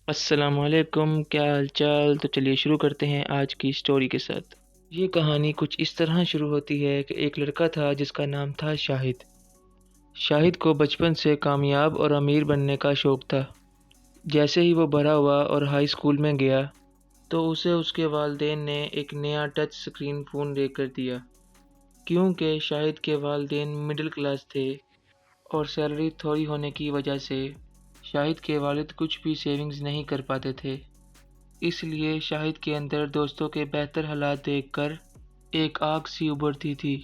السلام علیکم، کیا حال چال؟ تو چلیے شروع کرتے ہیں آج کی سٹوری کے ساتھ۔ یہ کہانی کچھ اس طرح شروع ہوتی ہے کہ ایک لڑکا تھا جس کا نام تھا شاہد۔ شاہد کو بچپن سے کامیاب اور امیر بننے کا شوق تھا۔ جیسے ہی وہ بڑا ہوا اور ہائی اسکول میں گیا تو اسے اس کے والدین نے ایک نیا ٹچ سکرین فون لے کر دیا، کیونکہ شاہد کے والدین مڈل کلاس تھے اور سیلری تھوڑی ہونے کی وجہ سے شاہد کے والد کچھ بھی سیونگز نہیں کر پاتے تھے۔ اس لیے شاہد کے اندر دوستوں کے بہتر حالات دیکھ کر ایک آگ سی ابھرتی تھی۔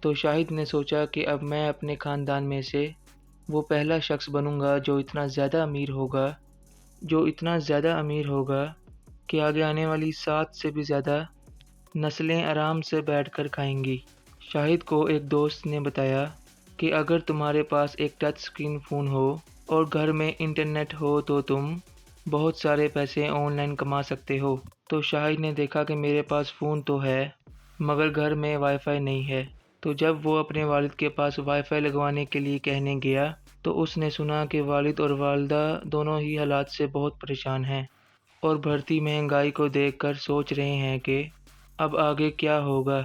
تو شاہد نے سوچا کہ اب میں اپنے خاندان میں سے وہ پہلا شخص بنوں گا جو اتنا زیادہ امیر ہوگا کہ آگے آنے والی 7 سے بھی زیادہ نسلیں آرام سے بیٹھ کر کھائیں گی۔ شاہد کو ایک دوست نے بتایا کہ اگر تمہارے پاس ایک ٹچ سکرین فون ہو اور گھر میں انٹرنیٹ ہو تو تم بہت سارے پیسے آن لائن کما سکتے ہو۔ تو شاہد نے دیکھا کہ میرے پاس فون تو ہے مگر گھر میں وائی فائی نہیں ہے۔ تو جب وہ اپنے والد کے پاس وائی فائی لگوانے کے لیے کہنے گیا تو اس نے سنا کہ والد اور والدہ دونوں ہی حالات سے بہت پریشان ہیں اور بڑھتی مہنگائی کو دیکھ کر سوچ رہے ہیں کہ اب آگے کیا ہوگا،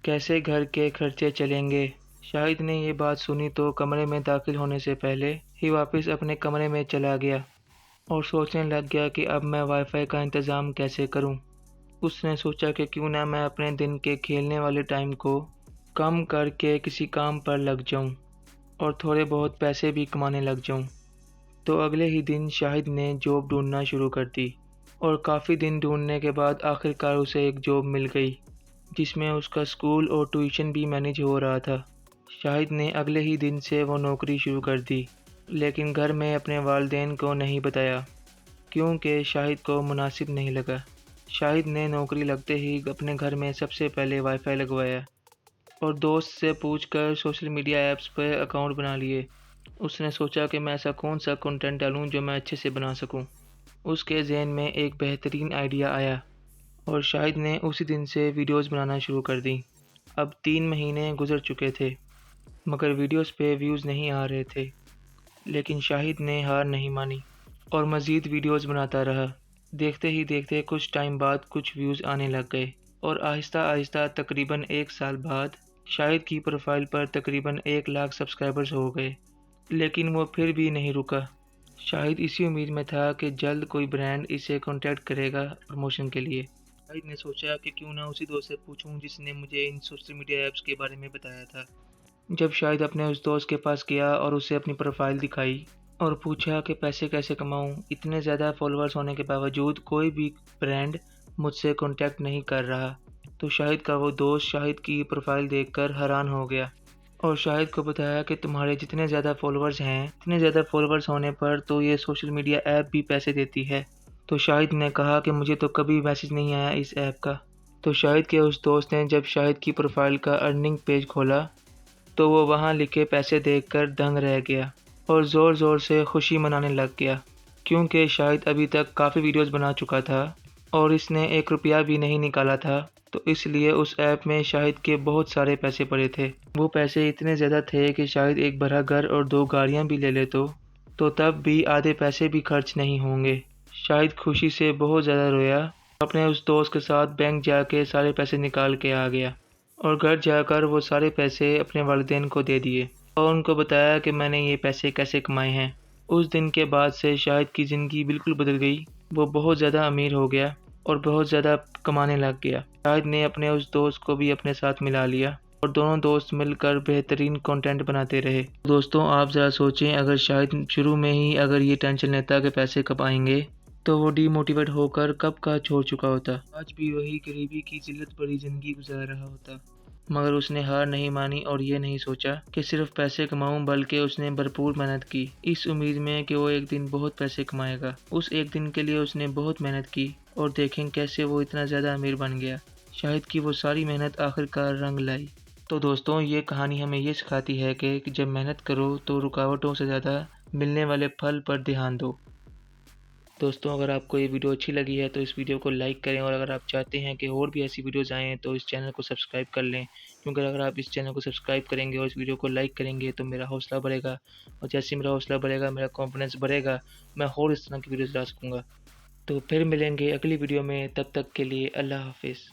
کیسے گھر کے خرچے چلیں گے۔ شاہد نے یہ بات سنی تو کمرے میں داخل ہونے سے پہلے ہی واپس اپنے کمرے میں چلا گیا اور سوچنے لگ گیا کہ اب میں وائی فائی کا انتظام کیسے کروں۔ اس نے سوچا کہ کیوں نہ میں اپنے دن کے کھیلنے والے ٹائم کو کم کر کے کسی کام پر لگ جاؤں اور تھوڑے بہت پیسے بھی کمانے لگ جاؤں۔ تو اگلے ہی دن شاہد نے جاب ڈھونڈنا شروع کر دی اور کافی دن ڈھونڈنے کے بعد آخرکار اسے ایک جاب مل گئی جس میں اس کا اسکول اور ٹیوشن بھی مینیج ہو رہا تھا۔ شاہد نے اگلے ہی دن سے وہ نوکری شروع کر دی، لیکن گھر میں اپنے والدین کو نہیں بتایا کیونکہ شاہد کو مناسب نہیں لگا۔ شاہد نے نوکری لگتے ہی اپنے گھر میں سب سے پہلے وائی فائی لگوایا اور دوست سے پوچھ کر سوشل میڈیا ایپس پہ اکاؤنٹ بنا لیے۔ اس نے سوچا کہ میں ایسا کون سا کنٹینٹ ڈالوں جو میں اچھے سے بنا سکوں۔ اس کے ذہن میں ایک بہترین آئیڈیا آیا اور شاہد نے اسی دن سے ویڈیوز بنانا شروع کر دی۔ اب 3 مہینے گزر چکے تھے مگر ویڈیوز پہ ویوز نہیں آ رہے تھے، لیکن شاہد نے ہار نہیں مانی اور مزید ویڈیوز بناتا رہا۔ دیکھتے ہی دیکھتے کچھ ٹائم بعد کچھ ویوز آنے لگ گئے اور آہستہ آہستہ تقریباً 1 سال بعد شاہد کی پروفائل پر تقریباً 1 لاکھ سبسکرائبرز ہو گئے۔ لیکن وہ پھر بھی نہیں رکا۔ شاہد اسی امید میں تھا کہ جلد کوئی برانڈ اسے کانٹیکٹ کرے گا پروموشن کے لیے۔ شاہد نے سوچا کہ کیوں نہ اسی دوست سے پوچھوں جس نے مجھے ان سوشل میڈیا ایپس کے بارے میں بتایا تھا۔ جب شاہد اپنے اس دوست کے پاس گیا اور اسے اپنی پروفائل دکھائی اور پوچھا کہ پیسے کیسے کماؤں، اتنے زیادہ فالوورز ہونے کے باوجود کوئی بھی برانڈ مجھ سے کانٹیکٹ نہیں کر رہا، تو شاہد کا وہ دوست شاہد کی پروفائل دیکھ کر حیران ہو گیا اور شاہد کو بتایا کہ تمہارے جتنے زیادہ فالوورز ہیں، اتنے زیادہ فالوورز ہونے پر تو یہ سوشل میڈیا ایپ بھی پیسے دیتی ہے۔ تو شاہد نے کہا کہ مجھے تو کبھی میسج نہیں آیا اس ایپ کا۔ تو شاہد کے اس دوست نے جب شاہد کی پروفائل کا ارننگ پیج کھولا تو وہ وہاں لکھے پیسے دیکھ کر دنگ رہ گیا اور زور زور سے خوشی منانے لگ گیا، کیونکہ شاہد ابھی تک کافی ویڈیوز بنا چکا تھا اور اس نے 1 روپیہ بھی نہیں نکالا تھا، تو اس لیے اس ایپ میں شاہد کے بہت سارے پیسے پڑے تھے۔ وہ پیسے اتنے زیادہ تھے کہ شاید ایک بڑا گھر اور 2 گاڑیاں بھی لے لے تو تب بھی آدھے پیسے بھی خرچ نہیں ہوں گے۔ شاہد خوشی سے بہت زیادہ رویا، اپنے اس دوست کے ساتھ بینک جا کے سارے پیسے نکال کے آ گیا اور گھر جا کر وہ سارے پیسے اپنے والدین کو دے دیے اور ان کو بتایا کہ میں نے یہ پیسے کیسے کمائے ہیں۔ اس دن کے بعد سے شاہد کی زندگی بالکل بدل گئی۔ وہ بہت زیادہ امیر ہو گیا اور بہت زیادہ کمانے لگ گیا۔ شاہد نے اپنے اس دوست کو بھی اپنے ساتھ ملا لیا اور دونوں دوست مل کر بہترین کنٹینٹ بناتے رہے۔ دوستوں، آپ ذرا سوچیں، اگر شاہد شروع میں ہی اگر یہ ٹینشن لیتا کہ پیسے کب آئیں گے تو وہ ڈی موٹیویٹ ہو کر کب کا چھوڑ چکا ہوتا، آج بھی وہی غریبی کی ذلت بڑی زندگی گزار رہا ہوتا۔ مگر اس نے ہار نہیں مانی اور یہ نہیں سوچا کہ صرف پیسے کماؤں، بلکہ اس نے بھرپور محنت کی اس امید میں کہ وہ ایک دن بہت پیسے کمائے گا۔ اس ایک دن کے لیے اس نے بہت محنت کی اور دیکھیں کیسے وہ اتنا زیادہ امیر بن گیا۔ شاہد کی وہ ساری محنت آخرکار رنگ لائی۔ تو دوستوں، یہ کہانی ہمیں یہ سکھاتی ہے کہ جب محنت کرو تو رکاوٹوں سے زیادہ ملنے والے پھل پر دھیان دو۔ دوستوں اگر آپ کو یہ ویڈیو اچھی لگی ہے تو اس ویڈیو کو لائک کریں، اور اگر آپ چاہتے ہیں کہ اور بھی ایسی ویڈیوز آئیں تو اس چینل کو سبسکرائب کر لیں، کیونکہ اگر آپ اس چینل کو سبسکرائب کریں گے اور اس ویڈیو کو لائک کریں گے تو میرا حوصلہ بڑھے گا، اور جیسے میرا حوصلہ بڑھے گا میرا کانفیڈنس بڑھے گا، میں اور اس طرح کی ویڈیوز لا سکوں گا۔ تو پھر ملیں گے اگلی ویڈیو میں، تب تک کے لیے اللہ حافظ۔